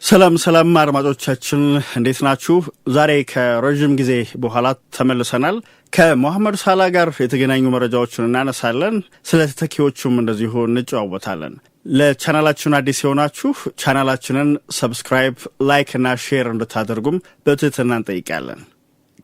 ሰላም አድማጮቻችን እንዴት ናችሁ? ዛሬ ከረጅም ጊዜ በኋላ ተመልሰናል። ከሞሐመድ ሳላ ጋር የተገናኙ መረጃዎችን እናነሳለን። ስለ ተተኪዎቹም እንደዚሁ እንጨዋወታለን። ለቻናላችን አዲስ የሆናችሁ ቻናላችንን ሰብስክራይብ፣ ላይክ እና ሼር እንድታደርጉም በትህትና እንጠይቃለን።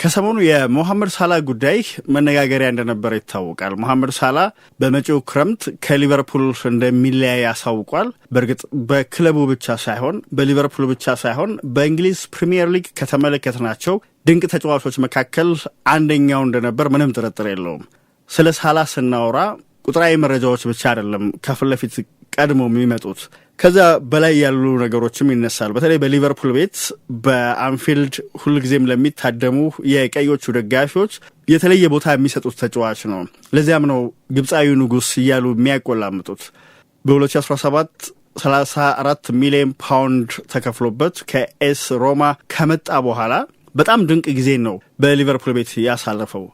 ከሰሞኑ የሞሐመድ ሳላ ጉዳይ መነጋገሪያ እንደነበረ ይታወቃል። ሞሐመድ ሳላ በመጪው ክረምት ከሊቨርፑል እንደሚለያይ ያሳውቋል። በእርግጥ በክለቡ ብቻ ሳይሆን በሊቨርፑል ብቻ ሳይሆን በእንግሊዝ ፕሪሚየር ሊግ ከተመለከትናቸው ድንቅ ተጫዋቾች መካከል አንደኛው እንደነበር ምንም ጥርጥር የለውም። ስለ ሳላ ስናወራ ቁጥራዊ መረጃዎች ብቻ አይደለም ከፊት ለፊት ቀድሞ የሚመጡት፣ ከዛ በላይ ያሉ ነገሮችም ይነሳል። በተለይ በሊቨርፑል ቤት በአንፊልድ ሁልጊዜም ለሚታደሙ የቀዮቹ ደጋፊዎች የተለየ ቦታ የሚሰጡት ተጫዋች ነው። ለዚያም ነው ግብፃዊ ንጉስ እያሉ የሚያቆላምጡት። በ2017 34 ሚሊዮን ፓውንድ ተከፍሎበት ከኤስ ሮማ ከመጣ በኋላ በጣም ድንቅ ጊዜ ነው በሊቨርፑል ቤት ያሳለፈው።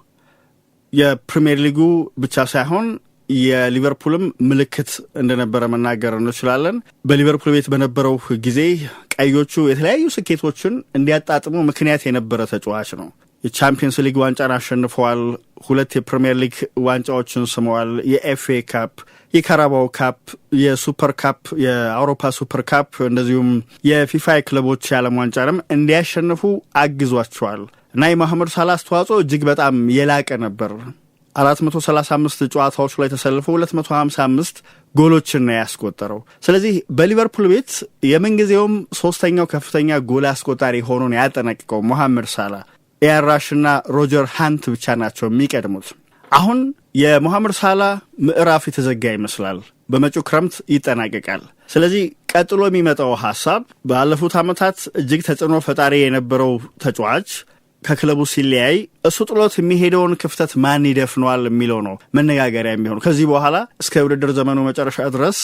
የፕሪሚየር ሊጉ ብቻ ሳይሆን የሊቨርፑልም ምልክት እንደነበረ መናገር እንችላለን። በሊቨርፑል ቤት በነበረው ጊዜ ቀዮቹ የተለያዩ ስኬቶችን እንዲያጣጥሙ ምክንያት የነበረ ተጫዋች ነው። የቻምፒየንስ ሊግ ዋንጫን አሸንፈዋል። 2 የፕሪሚየር ሊግ ዋንጫዎችን ስመዋል። የኤፍኤ ካፕ፣ የካራባው ካፕ፣ የሱፐር ካፕ፣ የአውሮፓ ሱፐር ካፕ እንደዚሁም የፊፋ ክለቦች የዓለም ዋንጫንም እንዲያሸንፉ አግዟቸዋል እና የሞሐመድ ሳላ አስተዋጽኦ እጅግ በጣም የላቀ ነበር። 435 ጨዋታዎች ላይ ተሰልፎ 255 ጎሎችን ነው ያስቆጠረው። ስለዚህ በሊቨርፑል ቤት የምንጊዜውም ሶስተኛው ከፍተኛ ጎል አስቆጣሪ ሆኖ ነው ያጠናቀቀው ሞሐመድ ሳላ። ኢያን ራሽና ሮጀር ሃንት ብቻ ናቸው የሚቀድሙት። አሁን የሞሐመድ ሳላ ምዕራፍ የተዘጋ ይመስላል። በመጪው ክረምት ይጠናቀቃል። ስለዚህ ቀጥሎ የሚመጣው ሐሳብ ባለፉት ዓመታት እጅግ ተጽዕኖ ፈጣሪ የነበረው ተጫዋች ከክለቡ ሲለያይ እሱ ጥሎት የሚሄደውን ክፍተት ማን ይደፍነዋል የሚለው ነው መነጋገሪያ የሚሆነው። ከዚህ በኋላ እስከ ውድድር ዘመኑ መጨረሻ ድረስ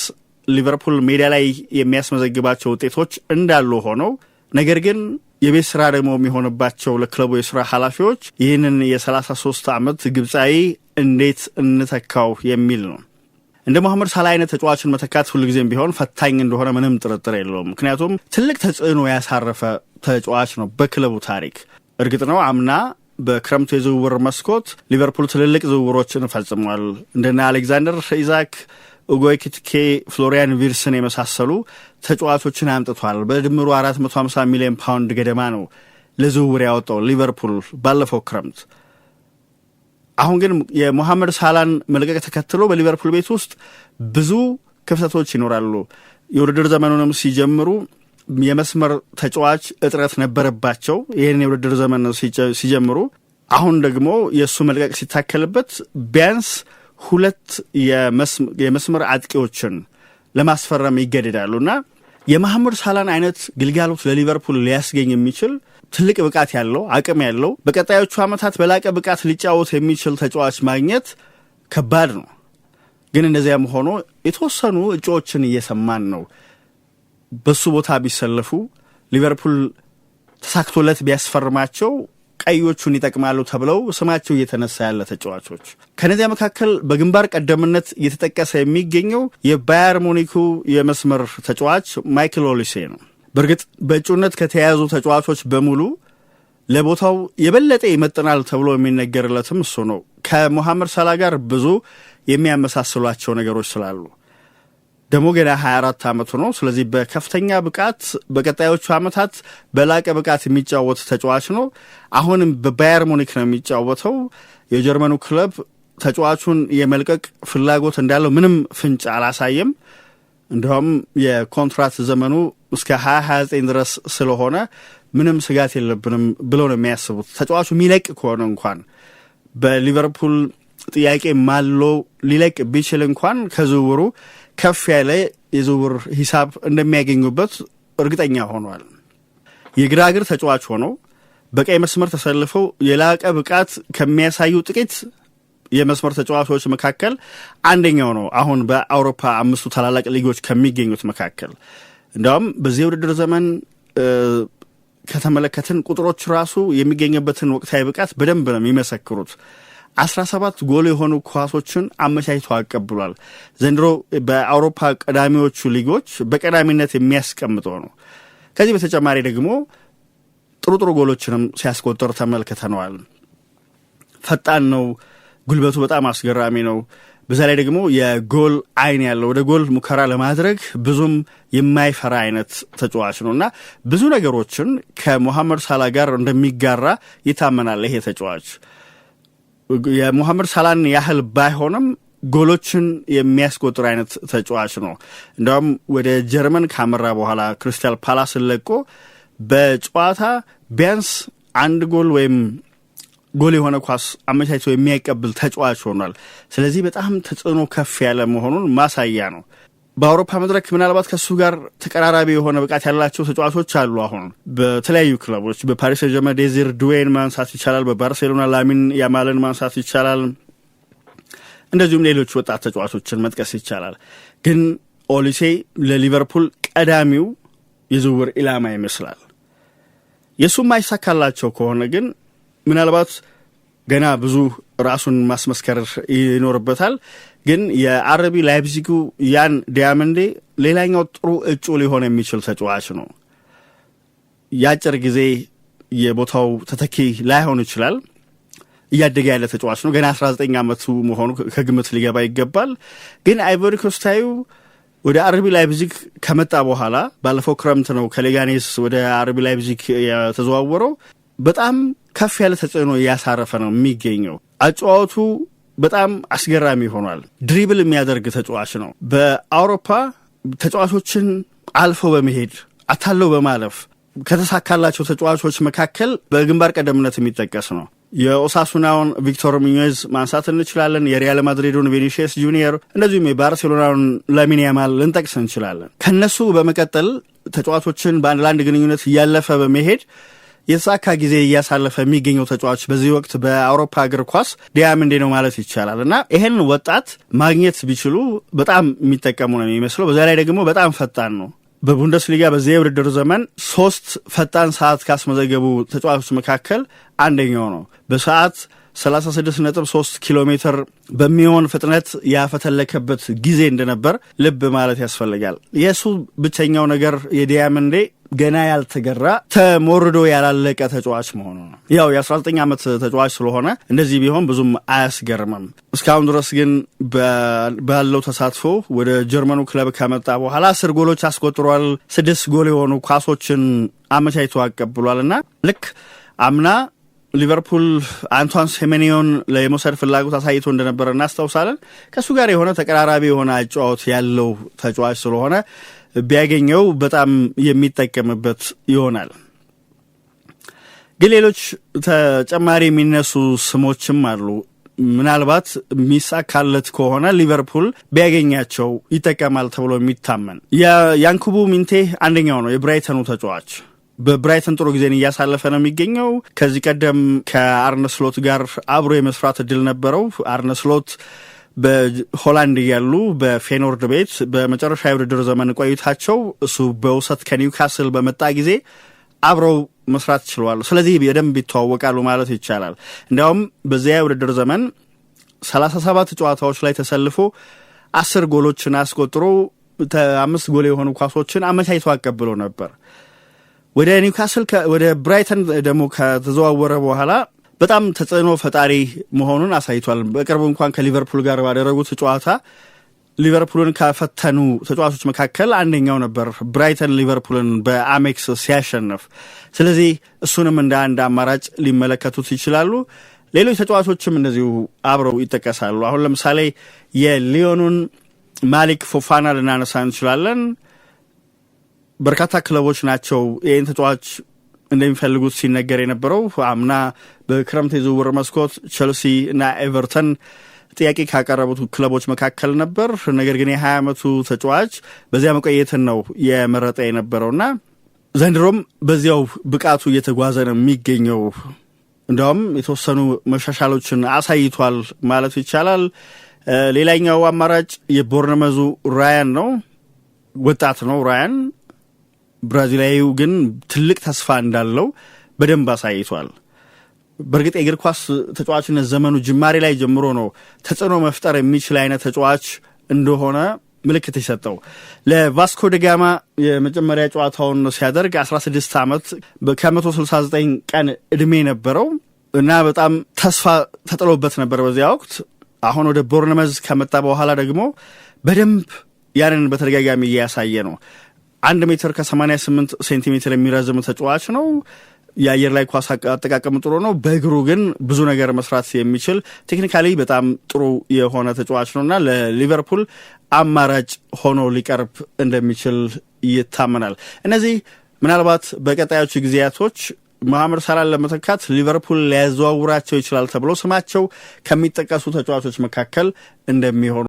ሊቨርፑል ሜዳ ላይ የሚያስመዘግባቸው ውጤቶች እንዳሉ ሆነው ነገር ግን የቤት ስራ ደግሞ የሚሆንባቸው ለክለቡ የስራ ኃላፊዎች ይህንን የ33 ዓመት ግብፃዊ እንዴት እንተካው የሚል ነው። እንደ ሞሐመድ ሳላ አይነት ተጫዋችን መተካት ሁልጊዜም ቢሆን ፈታኝ እንደሆነ ምንም ጥርጥር የለውም። ምክንያቱም ትልቅ ተጽዕኖ ያሳረፈ ተጫዋች ነው በክለቡ ታሪክ። እርግጥ ነው አምና በክረምቱ የዝውውር መስኮት ሊቨርፑል ትልልቅ ዝውውሮችን ፈጽሟል። እንደና አሌክዛንደር ኢዛክ፣ ኡጎ ኤኪቲኬ፣ ፍሎሪያን ቪርስን የመሳሰሉ ተጫዋቾችን አምጥቷል። በድምሩ 450 ሚሊዮን ፓውንድ ገደማ ነው ለዝውውር ያወጣው ሊቨርፑል ባለፈው ክረምት። አሁን ግን የሞሐመድ ሳላን መልቀቅ ተከትሎ በሊቨርፑል ቤት ውስጥ ብዙ ክፍተቶች ይኖራሉ። የውድድር ዘመኑንም ሲጀምሩ የመስመር ተጫዋች እጥረት ነበረባቸው። ይህን የውድድር ዘመን ሲጀምሩ አሁን ደግሞ የእሱ መልቀቅ ሲታከልበት ቢያንስ 2 የመስመር አጥቂዎችን ለማስፈረም ይገደዳሉና የሞሐመድ ሳላን አይነት ግልጋሎት ለሊቨርፑል ሊያስገኝ የሚችል ትልቅ ብቃት ያለው አቅም ያለው በቀጣዮቹ ዓመታት በላቀ ብቃት ሊጫወት የሚችል ተጫዋች ማግኘት ከባድ ነው። ግን እንደዚያም ሆኖ የተወሰኑ እጩዎችን እየሰማን ነው። በሱ ቦታ ቢሰለፉ ሊቨርፑል ተሳክቶለት ቢያስፈርማቸው ቀዮቹን ይጠቅማሉ ተብለው ስማቸው እየተነሳ ያለ ተጫዋቾች ከነዚያ መካከል በግንባር ቀደምነት እየተጠቀሰ የሚገኘው የባየር ሙኒኩ የመስመር ተጫዋች ማይክል ኦሊሴ ነው። በእርግጥ በእጩነት ከተያያዙ ተጫዋቾች በሙሉ ለቦታው የበለጠ ይመጥናል ተብሎ የሚነገርለትም እሱ ነው። ከሞሐመድ ሳላ ጋር ብዙ የሚያመሳስሏቸው ነገሮች ስላሉ ደግሞ ገና 24 ዓመቱ ነው። ስለዚህ በከፍተኛ ብቃት በቀጣዮቹ ዓመታት በላቀ ብቃት የሚጫወት ተጫዋች ነው። አሁንም በባየር ሙኒክ ነው የሚጫወተው። የጀርመኑ ክለብ ተጫዋቹን የመልቀቅ ፍላጎት እንዳለው ምንም ፍንጭ አላሳየም። እንዲሁም የኮንትራት ዘመኑ እስከ 2029 ድረስ ስለሆነ ምንም ስጋት የለብንም ብለው ነው የሚያስቡት። ተጫዋቹ የሚለቅ ከሆነ እንኳን በሊቨርፑል ጥያቄ ማሎ ሊለቅ ቢችል እንኳን ከዝውውሩ ከፍ ያለ የዝውውር ሂሳብ እንደሚያገኙበት እርግጠኛ ሆኗል። የግራ እግር ተጫዋች ሆኖ በቀይ መስመር ተሰልፈው የላቀ ብቃት ከሚያሳዩ ጥቂት የመስመር ተጫዋቾች መካከል አንደኛው ነው። አሁን በአውሮፓ 5 ታላላቅ ሊጎች ከሚገኙት መካከል እንደውም በዚህ ውድድር ዘመን ከተመለከትን ቁጥሮች ራሱ የሚገኝበትን ወቅታዊ ብቃት በደንብ ነው የሚመሰክሩት። 17 ጎል የሆኑ ኳሶችን አመቻችቶ አቀብሏል። ዘንድሮ በአውሮፓ ቀዳሚዎቹ ሊጎች በቀዳሚነት የሚያስቀምጠው ነው። ከዚህ በተጨማሪ ደግሞ ጥሩ ጎሎችንም ሲያስቆጥር ተመልክተናል። ፈጣን ነው፣ ጉልበቱ በጣም አስገራሚ ነው። በዛ ላይ ደግሞ የጎል አይን ያለው ወደ ጎል ሙከራ ለማድረግ ብዙም የማይፈራ አይነት ተጫዋች ነውና ብዙ ነገሮችን ከሞሐመድ ሳላህ ጋር እንደሚጋራ ይታመናል። ይሄ ተጫዋች የሞሐመድ ሳላህን ያህል ባይሆንም ጎሎችን የሚያስቆጥር አይነት ተጫዋች ነው። እንደውም ወደ ጀርመን ካመራ በኋላ ክሪስታል ፓላስን ለቆ በጨዋታ ቢያንስ አንድ ጎል ወይም ጎል የሆነ ኳስ አመቻችቶ የሚያቀብል ተጫዋች ሆኗል። ስለዚህ በጣም ተጽዕኖ ከፍ ያለ መሆኑን ማሳያ ነው። በአውሮፓ መድረክ ምናልባት ከሱ ጋር ተቀራራቢ የሆነ ብቃት ያላቸው ተጫዋቾች አሉ። አሁን በተለያዩ ክለቦች በፓሪስ ሴንጀርመን ዴዚር ዱዌን ማንሳት ይቻላል። በባርሴሎና ላሚን ያማልን ማንሳት ይቻላል። እንደዚሁም ሌሎች ወጣት ተጫዋቾችን መጥቀስ ይቻላል። ግን ኦሊሴ ለሊቨርፑል ቀዳሚው የዝውውር ኢላማ ይመስላል። የሱም አይሳካላቸው ከሆነ ግን ምናልባት ገና ብዙ ራሱን ማስመስከር ይኖርበታል። ግን የአርቢ ላይፕዚጉ ያን ዲያመንዴ ሌላኛው ጥሩ እጩ ሊሆን የሚችል ተጫዋች ነው። የአጭር ጊዜ የቦታው ተተኪ ላይሆን ይችላል። እያደገ ያለ ተጫዋች ነው። ገና 19 ዓመቱ መሆኑ ከግምት ሊገባ ይገባል። ግን አይቮሪ ኮስታዩ ወደ አርቢ ላይፕዚግ ከመጣ በኋላ ባለፈው ክረምት ነው ከሌጋኔስ ወደ አርቢ ላይፕዚግ የተዘዋወረው። በጣም ከፍ ያለ ተጽዕኖ እያሳረፈ ነው የሚገኘው። አጫዋቱ በጣም አስገራሚ ሆኗል። ድሪብል የሚያደርግ ተጫዋች ነው። በአውሮፓ ተጫዋቾችን አልፎ በመሄድ አታለው በማለፍ ከተሳካላቸው ተጫዋቾች መካከል በግንባር ቀደምነት የሚጠቀስ ነው። የኦሳሱናውን ቪክቶር ሙኞዝ ማንሳት እንችላለን። የሪያል ማድሪዱን ቪኒሲየስ ጁኒየር፣ እንደዚሁም የባርሴሎናውን ላሚን ያማል ልንጠቅስ እንችላለን። ከነሱ በመቀጠል ተጫዋቾችን በአንድ ለአንድ ግንኙነት እያለፈ በመሄድ የተሳካ ጊዜ እያሳለፈ የሚገኘው ተጫዋች በዚህ ወቅት በአውሮፓ እግር ኳስ ዲያመንዴ ነው ማለት ይቻላል እና ይሄን ወጣት ማግኘት ቢችሉ በጣም የሚጠቀሙ ነው የሚመስለው። በዛ ላይ ደግሞ በጣም ፈጣን ነው። በቡንደስሊጋ በዚህ የውድድር ዘመን 3 ፈጣን ሰዓት ካስመዘገቡ ተጫዋቾች መካከል አንደኛው ነው። በሰዓት 36.3 ኪሎ ሜትር በሚሆን ፍጥነት ያፈተለከበት ጊዜ እንደነበር ልብ ማለት ያስፈልጋል። የሱ ብቸኛው ነገር የዲያመንዴ ገና ያልተገራ ተሞርዶ ያላለቀ ተጫዋች መሆኑ ነው። ያው የ19 ዓመት ተጫዋች ስለሆነ እንደዚህ ቢሆን ብዙም አያስገርምም። እስካሁን ድረስ ግን ባለው ተሳትፎ ወደ ጀርመኑ ክለብ ከመጣ በኋላ 10 ጎሎች አስቆጥሯል። 6 ጎል የሆኑ ኳሶችን አመቻችቶ አቀብሏልና ልክ አምና ሊቨርፑል አንቷን ሴሜኒዮን ለመውሰድ ፍላጎት አሳይቶ እንደነበረ እናስታውሳለን። ከሱ ጋር የሆነ ተቀራራቢ የሆነ አጫዋት ያለው ተጫዋች ስለሆነ ቢያገኘው በጣም የሚጠቀምበት ይሆናል። ግን ሌሎች ተጨማሪ የሚነሱ ስሞችም አሉ። ምናልባት ሚሳካለት ከሆነ ሊቨርፑል ቢያገኛቸው ይጠቀማል ተብሎ የሚታመን ያንኩቡ ሚንቴ አንደኛው ነው። የብራይተኑ ተጫዋች በብራይተን ጥሩ ጊዜን እያሳለፈ ነው የሚገኘው። ከዚህ ቀደም ከአርነ ስሎት ጋር አብሮ የመስራት እድል ነበረው። አርነ ስሎት በሆላንድ ያሉ በፌኖርድ ቤት በመጨረሻ የውድድር ዘመን ቆይታቸው እሱ በውሰት ከኒውካስል በመጣ ጊዜ አብረው መስራት ችለዋል። ስለዚህ በደንብ ይተዋወቃሉ ማለት ይቻላል። እንዲያውም በዚያ የውድድር ዘመን 37 ጨዋታዎች ላይ ተሰልፎ 10 ጎሎችን አስቆጥሮ 5 ጎል የሆኑ ኳሶችን አመቻችቶ አቀብሎ ነበር። ወደ ኒውካስል ወደ ብራይተን ደግሞ ከተዘዋወረ በኋላ በጣም ተጽዕኖ ፈጣሪ መሆኑን አሳይቷል። በቅርቡ እንኳን ከሊቨርፑል ጋር ባደረጉት ጨዋታ ሊቨርፑልን ከፈተኑ ተጫዋቾች መካከል አንደኛው ነበር፣ ብራይተን ሊቨርፑልን በአሜክስ ሲያሸንፍ። ስለዚህ እሱንም እንደ አንድ አማራጭ ሊመለከቱት ይችላሉ። ሌሎች ተጫዋቾችም እንደዚሁ አብረው ይጠቀሳሉ። አሁን ለምሳሌ የሊዮኑን ማሊክ ፎፋና ልናነሳ እንችላለን። በርካታ ክለቦች ናቸው ይህን ተጫዋች እንደሚፈልጉት ሲነገር የነበረው። አምና በክረምት የዝውውር መስኮት ቸልሲ እና ኤቨርተን ጥያቄ ካቀረቡት ክለቦች መካከል ነበር። ነገር ግን የ20 ዓመቱ ተጫዋች በዚያ መቆየትን ነው የመረጠ የነበረውና ዘንድሮም በዚያው ብቃቱ እየተጓዘ ነው የሚገኘው። እንዲያውም የተወሰኑ መሻሻሎችን አሳይቷል ማለት ይቻላል። ሌላኛው አማራጭ የቦርነመዙ ራያን ነው። ወጣት ነው ራያን። ብራዚላዊው ግን ትልቅ ተስፋ እንዳለው በደንብ አሳይቷል። በእርግጥ የእግር ኳስ ተጫዋችነት ዘመኑ ጅማሬ ላይ ጀምሮ ነው ተጽዕኖ መፍጠር የሚችል አይነት ተጫዋች እንደሆነ ምልክት የሰጠው። ለቫስኮ ደጋማ የመጀመሪያ ጨዋታውን ሲያደርግ 16 ዓመት ከ169 ቀን ዕድሜ ነበረው እና በጣም ተስፋ ተጥሎበት ነበር በዚያ ወቅት። አሁን ወደ ቦርነመዝ ከመጣ በኋላ ደግሞ በደንብ ያንን በተደጋጋሚ እያሳየ ነው። 1 ሜትር ከ88 ሴንቲሜትር የሚረዝም ተጫዋች ነው። የአየር ላይ ኳስ አጠቃቀም ጥሩ ነው። በእግሩ ግን ብዙ ነገር መስራት የሚችል ቴክኒካሊ በጣም ጥሩ የሆነ ተጫዋች ነውና ለሊቨርፑል አማራጭ ሆኖ ሊቀርብ እንደሚችል ይታመናል። እነዚህ ምናልባት በቀጣዮቹ ጊዜያቶች መሐመድ ሳላህን ለመተካት ሊቨርፑል ሊያዘዋውራቸው ይችላል ተብሎ ስማቸው ከሚጠቀሱ ተጫዋቾች መካከል እንደሚሆኑ